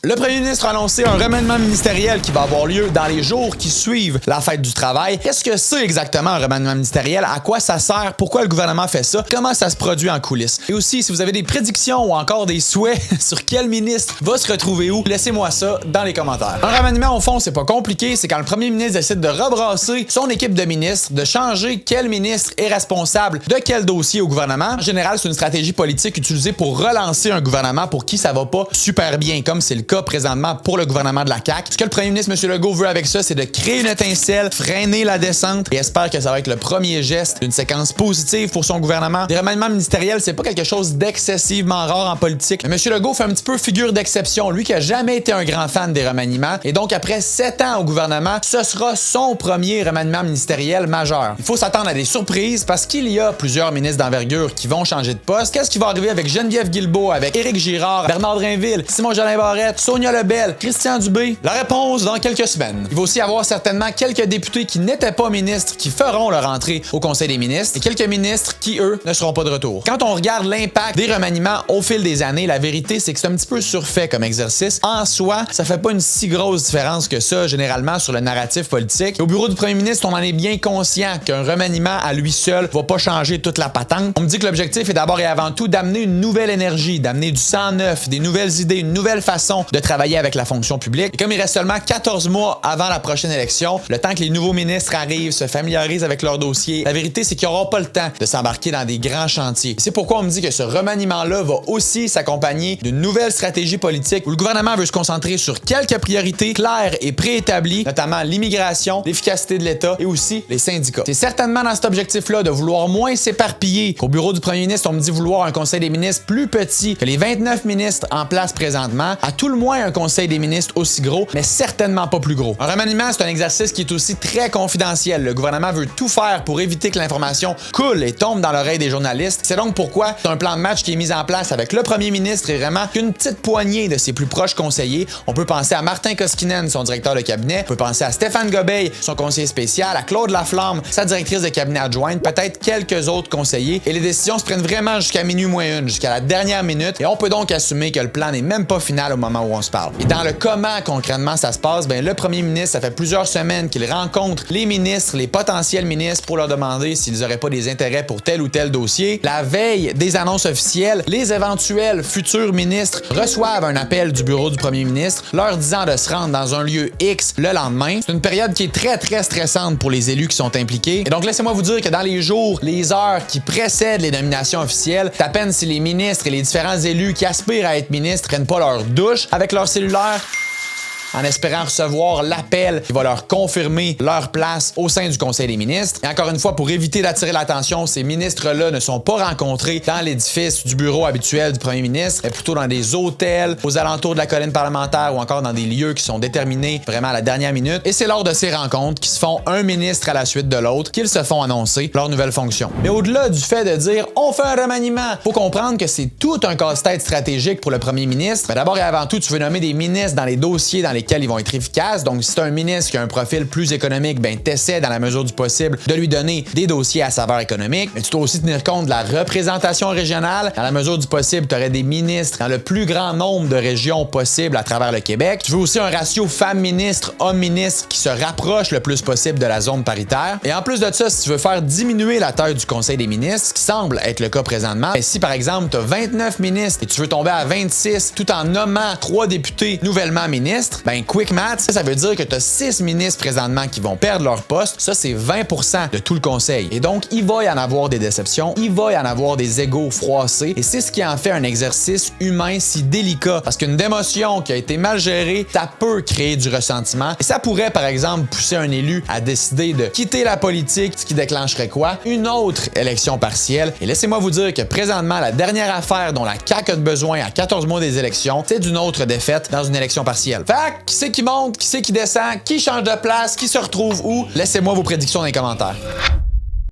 Le premier ministre a annoncé un remaniement ministériel qui va avoir lieu dans les jours qui suivent la fête du travail. Qu'est-ce que c'est exactement un remaniement ministériel? À quoi ça sert? Pourquoi le gouvernement fait ça? Comment ça se produit en coulisses? Et aussi, si vous avez des prédictions ou encore des souhaits sur quel ministre va se retrouver où, laissez-moi ça dans les commentaires. Un remaniement, au fond, c'est pas compliqué. C'est quand le premier ministre décide de rebrasser son équipe de ministres, de changer quel ministre est responsable de quel dossier au gouvernement. En général, c'est une stratégie politique utilisée pour relancer un gouvernement pour qui ça va pas super bien, comme c'est le cas présentement pour le gouvernement de la CAQ. Ce que le premier ministre, M. Legault, veut avec ça, c'est de créer une étincelle, freiner la descente et espère que ça va être le premier geste d'une séquence positive pour son gouvernement. Des remaniements ministériels, c'est pas quelque chose d'excessivement rare en politique. Mais M. Legault fait un petit peu figure d'exception, lui qui a jamais été un grand fan des remaniements. Et donc, après 7 ans au gouvernement, ce sera son premier remaniement ministériel majeur. Il faut s'attendre à des surprises parce qu'il y a plusieurs ministres d'envergure qui vont changer de poste. Qu'est-ce qui va arriver avec Geneviève Guilbeault, avec Éric Girard, Bernard Drinville, Simon-Jolin Barrette, Sonia Lebel, Christian Dubé? La réponse dans quelques semaines. Il va aussi y avoir certainement quelques députés qui n'étaient pas ministres qui feront leur entrée au Conseil des ministres et quelques ministres qui, eux, ne seront pas de retour. Quand on regarde l'impact des remaniements au fil des années, la vérité, c'est que c'est un petit peu surfait comme exercice. En soi, ça fait pas une si grosse différence que ça, généralement, sur le narratif politique. Et au bureau du premier ministre, on en est bien conscient qu'un remaniement à lui seul va pas changer toute la patente. On me dit que l'objectif est d'abord et avant tout d'amener une nouvelle énergie, d'amener du sang neuf, des nouvelles idées, une nouvelle façon de travailler avec la fonction publique. Et comme il reste seulement 14 mois avant la prochaine élection, le temps que les nouveaux ministres arrivent, se familiarisent avec leur dossier, la vérité, c'est qu'ils n'auront pas le temps de s'embarquer dans des grands chantiers. C'est pourquoi on me dit que ce remaniement-là va aussi s'accompagner d'une nouvelle stratégie politique où le gouvernement veut se concentrer sur quelques priorités claires et préétablies, notamment l'immigration, l'efficacité de l'État et aussi les syndicats. C'est certainement dans cet objectif-là de vouloir moins s'éparpiller qu'au bureau du premier ministre, on me dit vouloir un conseil des ministres plus petit que les 29 ministres en place présentement, à tout le moins un conseil des ministres aussi gros, mais certainement pas plus gros. Un remaniement, c'est un exercice qui est aussi très confidentiel. Le gouvernement veut tout faire pour éviter que l'information coule et tombe dans l'oreille des journalistes. C'est donc pourquoi c'est un plan de match qui est mis en place avec le premier ministre et vraiment qu'une petite poignée de ses plus proches conseillers. On peut penser à Martin Koskinen, son directeur de cabinet. On peut penser à Stéphane Gobeil, son conseiller spécial, à Claude Laflamme, sa directrice de cabinet adjointe, peut-être quelques autres conseillers. Et les décisions se prennent vraiment jusqu'à minuit moins une, jusqu'à la dernière minute. Et on peut donc assumer que le plan n'est même pas final au moment où on se parle. Et dans le comment concrètement ça se passe, le premier ministre, ça fait plusieurs semaines qu'il rencontre les ministres, les potentiels ministres pour leur demander s'ils n'auraient pas des intérêts pour tel ou tel dossier. La veille des annonces officielles, les éventuels futurs ministres reçoivent un appel du bureau du premier ministre leur disant de se rendre dans un lieu X le lendemain. C'est une période qui est très stressante pour les élus qui sont impliqués. Et donc laissez-moi vous dire que dans les jours, les heures qui précèdent les nominations officielles, c'est à peine si les ministres et les différents élus qui aspirent à être ministres prennent pas leur douche avec leur cellulaire en espérant recevoir l'appel qui va leur confirmer leur place au sein du Conseil des ministres. Et encore une fois, pour éviter d'attirer l'attention, ces ministres-là ne sont pas rencontrés dans l'édifice du bureau habituel du premier ministre, mais plutôt dans des hôtels, aux alentours de la colline parlementaire ou encore dans des lieux qui sont déterminés vraiment à la dernière minute. Et c'est lors de ces rencontres qui se font un ministre à la suite de l'autre qu'ils se font annoncer leur nouvelle fonction. Mais au-delà du fait de dire « on fait un remaniement », faut comprendre que c'est tout un casse-tête stratégique pour le premier ministre. Mais d'abord et avant tout, tu veux nommer des ministres dans les dossiers dans lesquels ils vont être efficaces. Donc, si tu as un ministre qui a un profil plus économique, t'essaies dans la mesure du possible de lui donner des dossiers à saveur économique. Mais tu dois aussi tenir compte de la représentation régionale. Dans la mesure du possible, tu aurais des ministres dans le plus grand nombre de régions possibles à travers le Québec. Tu veux aussi un ratio femmes-ministres, hommes-ministres qui se rapproche le plus possible de la zone paritaire. Et en plus de ça, si tu veux faire diminuer la taille du Conseil des ministres, ce qui semble être le cas présentement, si par exemple, tu as 29 ministres et tu veux tomber à 26 tout en nommant 3 députés nouvellement ministres, quick math, ça veut dire que tu as 6 ministres présentement qui vont perdre leur poste. Ça, c'est 20% de tout le conseil. Et donc, il va y en avoir des déceptions, il va y en avoir des égos froissés. Et c'est ce qui en fait un exercice humain si délicat. Parce qu'une démotion qui a été mal gérée, ça peut créer du ressentiment. Et ça pourrait, par exemple, pousser un élu à décider de quitter la politique, ce qui déclencherait quoi? Une autre élection partielle. Et laissez-moi vous dire que présentement, la dernière affaire dont la CAQ a besoin à 14 mois des élections, c'est d'une autre défaite dans une élection partielle. Fait qui c'est qui monte, qui c'est qui descend, qui change de place, qui se retrouve où? Laissez-moi vos prédictions dans les commentaires.